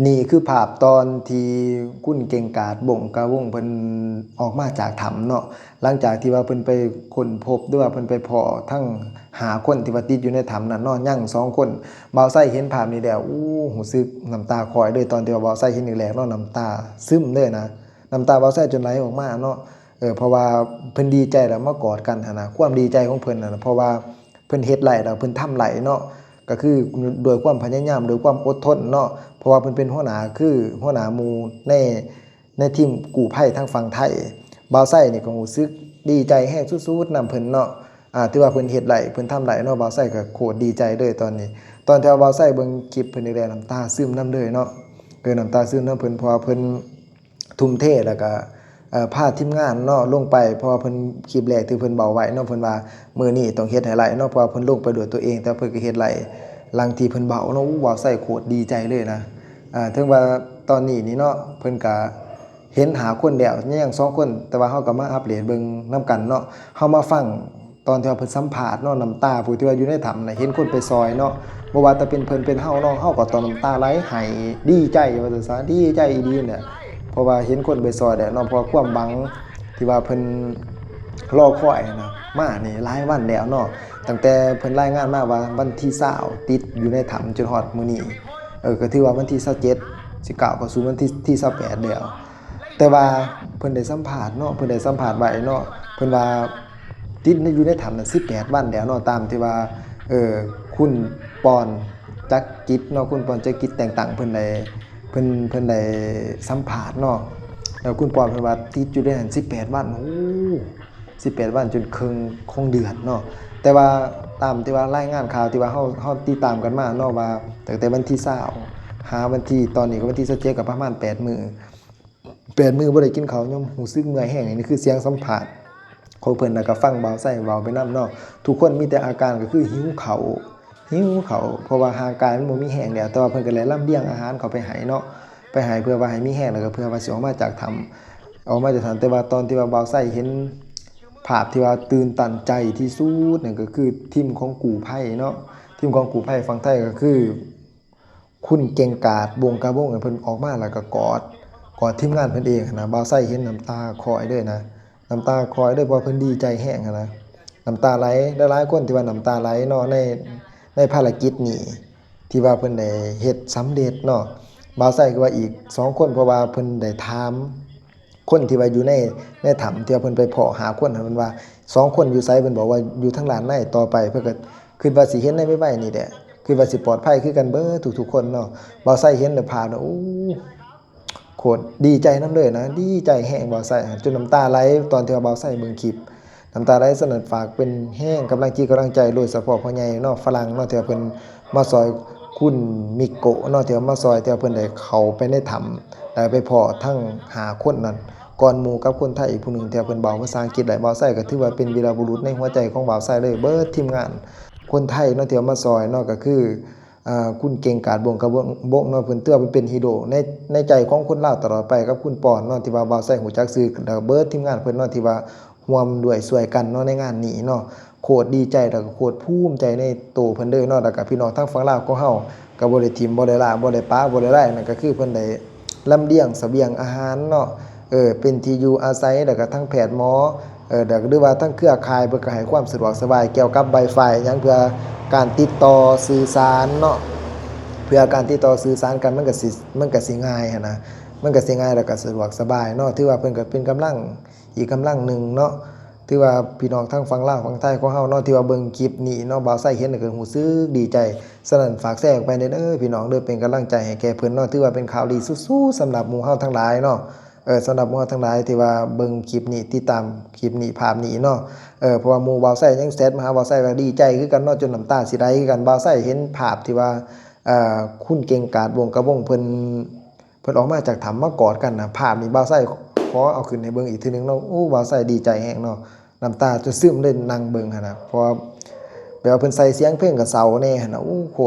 นี่คือภาพตอนที่คุณเก่งกาจบ่งกะวงเพิ่นออกมาจากถ้ำเนาะหลังจากที่ว่าเพิ่นไปค้นพบด้วยว่าเพิ่นไปพ้อทั้งหาคนที่ว่าติดอยู่ในถ้ำนั้นเนาะยัง2คนบ่าวไส้เห็นภาพนี้แล้วรู้สึกน้ำตาคลอเลยตอนที่ว่าบ่าวไส้เห็นอีกแล้วเนาะน้ำตาซึมเลยนะน้ำตาบ่าวไส้จนไหลออกมาเนาะเพราะว่าเพิ่นดีใจแล้วมากอดกันหั่นนะความดีใจของเพิ่นน่ะเพราะว่าเพิ่นเฮ็ดได้แล้วเพิ่นทำได้เนาะ ก็คือโดยความพยายามโดยความอดทนเนาะเพราะว่าเพิ่นเป็นหัวหน้าคือหัวหน้าหมู่ในทีมกู้ภัยทางฝั่งไทยบ่าวไส้นี่ก็รู้สึกดีใจแฮงสุดๆนำเพิ่นเนาะที่ว่าเพิ่นเฮ็ดได้เพิ่นทำได้เนาะบ่าวไส้ก็โคตรดีใจเลยตอนนี้ตอนที่ว่าบ่าวไส้เบิ่งคลิปเพิ่นนี่แหละน้ำตาซึมนำเลยเนาะน้ำตาซึมนำเพิ่นเพราะว่าเพิ่นทุ่มเทแล้วก็พาทีมงานเนาะลงไปเพราะว่าเพิ่นคลิปแรกที่เพิ่นเบาไว้เนาะเพิ่นว่ามื้อนี้ต้องเฮ็ดให้ไหลเนาะเพราะว่าเพิ่นลงไปด้วยตัวเองแต่เพิ่นก็เฮ็ดไหลหลังที่เพิ่นเบาเนาะว้าวใส่โคตรดีใจเลยนะถึงว่าตอนนี้นี่เนาะเพิ่นก็เห็นหาคนแล้วยัง2คนแต่ว่าเฮาก็มาอัปเดตเบิ่งนํกันเนาะเฮามาฟังตอนที่ว่าเพิ่นสัมภาษณ์เนาะน้ำตาผู้ที่ว่าอยู่ในถ้ำน่ะเห็นคนไปซอยเนาะบ่ว่าแต่เป็นเพิ่นเป็นเฮาเนาะเฮาก็ตอนน้ำตาไหลให้ดีใจว่าซั่นซะดีใจอีหลีเนี่ย เพราะว่าเห็นคนไปซอยแดดเนาะเพราะความบังที่ว่าเพิ่นรอคอยนะมานี่หลายวันแล้วเนาะตั้งแต่เพิ่นรายงานมาว่าวันที่20ติดอยู่ในถ้ำจนฮอดมื้อนี้ก็ถือว่าวันที่27สิก้าวเข้าสู่วันที่28แล้วแต่ว่าเพิ่นได้สัมภาษณ์เนาะเพิ่นได้สัมภาษณ์ไว้เนาะเพิ่นว่าติดอยู่ในถ้ำน่ะ18วันแล้วเนาะตามที่ว่าคุณปอนจักรกิจเนาะคุณปอนจักรกิจแต่งตั้งเพิ่นได้สัมภาษณ์เนาะแล้วคุณปอนเพิ่นว่าติดอยู่ได้18วัน18วันจนครึ่งเดือนเนาะแต่ว่าตามที่ว่ารายงานข่าวที่ว่าเฮาติดตามกันมาเนาะว่าตั้งแต่วันที่20หาวันที่ตอนนี้ก็วันที่27ก็ประมาณ8มื้อบ่ได้กินข้าวยังรู้สึกเมื่อยแฮงนี่คือเสียงสัมภาษณ์ของเพิ่นแล้วก็ฟังเบาใส่เว้าไปนำเนาะทุกคนมีแต่อาการก็คือหิวข้าวเพราะว่าร่างกายมันบ่มีแรงแล้วแต่ว่าเพิ่นก็เลยลำเลียงอาหารเข้าไปให้เนาะไปให้เพื่อว่าให้มีแรงแล้วก็เพื่อว่าสิออกมาจากถ้ำแต่ว่าตอนที่ว่าเบาใส่เห็นภาพที่ว่าตื่นตันใจที่สุดนั่นก็คือทีมของกู้ภัยเนาะทีมของกู้ภัยฝั่งไทยก็คือคุณเก่งกาจวงกะวงเพิ่นออกมาแล้วก็กอดทีมงานเพิ่นเองนะเบาใส่เห็นน้ำตาคลอเลยนะน้ำตาคลอเลยเพราะเพิ่นดีใจแฮงนะน้ำตาไหลหลายๆคนที่ว่าน้ำตาไหลเนาะในภารกิจนี้ที่ว่าเพิ่นได้เฮ็ดสำเร็จเนาะบ่าวไส้ก็ว่าอีก2คนเพราะว่าเพิ่นได้ถามคนที่ว่าอยู่ในถ้ำที่ว่าเพิ่นไปเพาะหาคนเพิ่นว่า2คนอยู่ไสเพิ่นบอกว่าอยู่ทางด้านในต่อไปเพิ่นก็คิดว่าสิเห็นในไวๆนี่แหละคิดว่าสิปลอดภัยคือกันเบิดทุกๆคนเนาะบ่าวไส้เห็นแล้วภาพแล้วโคตรดีใจนำเลยนะดีใจแฮงบ่าวไส้จนน้ำตาไหลตอนที่ว่าบ่าวไส้เบิ่งคลิป น้ำตาไหลสนั่นฝากเป็นแห้งกำลังจิตกำลังใจโดยเฉพาะพ่อใหญ่เนาะฝรั่งเนาะที่ว่าเพิ่นมาซอยคุณมิโกะเนาะที่ว่ามาซอยที่ว่าเพิ่นได้เข้าไปในถ้ำได้ไปพ้อทั้ง5คนนั้นก่อนหมู่กับคนไทยอีกผู้หนึ่งที่ว่าเพิ่นเว้าภาษาอังกฤษได้บ่าวไส้ก็ถือว่าเป็นวีรบุรุษในหัวใจของบ่าวไส้เลยเบิดทีมงานคนไทยเนาะที่ว่ามาซอยเนาะก็คือคุณเก่งกาจบงกะบงเนาะเพิ่นเตื้อเพิ่นเป็นฮีโร่ในใจของคนลาวตลอดไปกับคุณปอนเนาะที่ว่าบ่าวไส้ฮู้จักชื่อแล้วเบิดทีมงานเพิ่นเนาะที่ว่า ร่วมด้วยช่วยกันเนาะในงานนี้เนาะโคตรดีใจแล้วก็โคตรภูมิใจในตัวเพิ่นเด้อเนาะแล้วก็พี่น้องทางฝั่งลาวของเฮาก็บ่ได้ทิ่มบ่ได้ละบ่ได้ปาบ่ได้ไล่นั่นก็คือเพิ่นได้ลำเลียงเสบียงอาหารเนาะเป็นที่อยู่อาศัยแล้วก็ทั้งแพทย์หมอแล้วก็หรือว่าทั้งเครือข่ายเพิ่นก็ให้ความสะดวกสบายเกี่ยวกับ Wi-Fi หยังเพื่อการติดต่อสื่อสารเนาะเพื่อการติดต่อสื่อสารกันมันก็สิง่ายหันนะมันก็สิง่ายแล้วก็สะดวกสบายเนาะถือว่าเพิ่นก็เป็นกำลังอีกกำลังหนึ่งเนาะ ที่ว่าพี่น้องทั้งฝั่งลาวฝั่งไทยของเฮาเนาะที่ว่าเบิ่งคลิปนี้เนาะบ่าวไส้เห็นก็รู้สึกดีใจฉะนั้นฝากแชร์ออกไปเด้อพี่น้องเด้อเป็นกำลังใจให้แก่เพิ่นเนาะถือว่าเป็นข่าวดีสู้ๆสำหรับหมู่เฮาทั้งหลายเนาะสำหรับหมู่เฮาทั้งหลายที่ว่าเบิ่งคลิปนี้ติดตามคลิปนี้ภาพนี้เนาะเพราะว่าหมู่บ่าวไส้ยังแชทมาหาบ่าวไส้ว่าดีใจคือกันเนาะจนน้ำตาสิไหลคือกันบ่าวไส้เห็นภาพที่ว่าคุณเก่งกาจวงกระวงเพิ่นออกมาจากถ้ำมากอดกันน่ะภาพนี้บ่าวไส้ขอเอาขึ้นให้เบิ่งอีกทีนึงเนาะบ่าวไส้ดีใจแฮงเนาะ น้ำตาจนซึมเลยนั่งเบิ่งหั่นน่ะเพราะแบบว่าเพิ่นใส่เสียงเพลงก็เศร้าแน่หั่นน่ะโค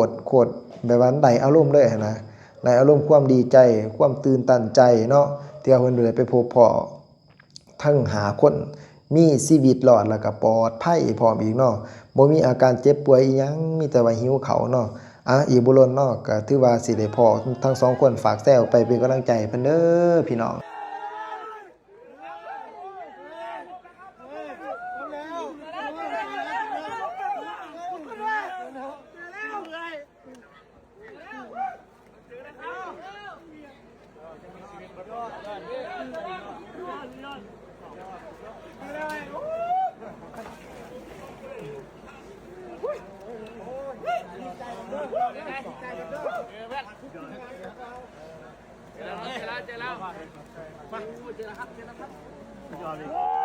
ตรแบบว่าได้อารมณ์เลยหั่นน่ะได้อารมณ์ความดีใจความตื่นตันใจเนาะที่ว่าเพิ่นได้ไปพบพ้อทั้ง5คนมีชีวิตรอดแล้วก็ปลอดภัยพร้อมอีกเนาะบ่มีอาการเจ็บป่วยอีหยังมีแต่ว่าหิวข้าวเนาะ อีกบ่ล้นเนาะก็ถือว่าสิได้พ้อทั้งสองคนฝากแซวไปเป็นกำลังใจให้เพิ่นเด้อพี่น้องเจอแล้วมาเจอแล้วครับ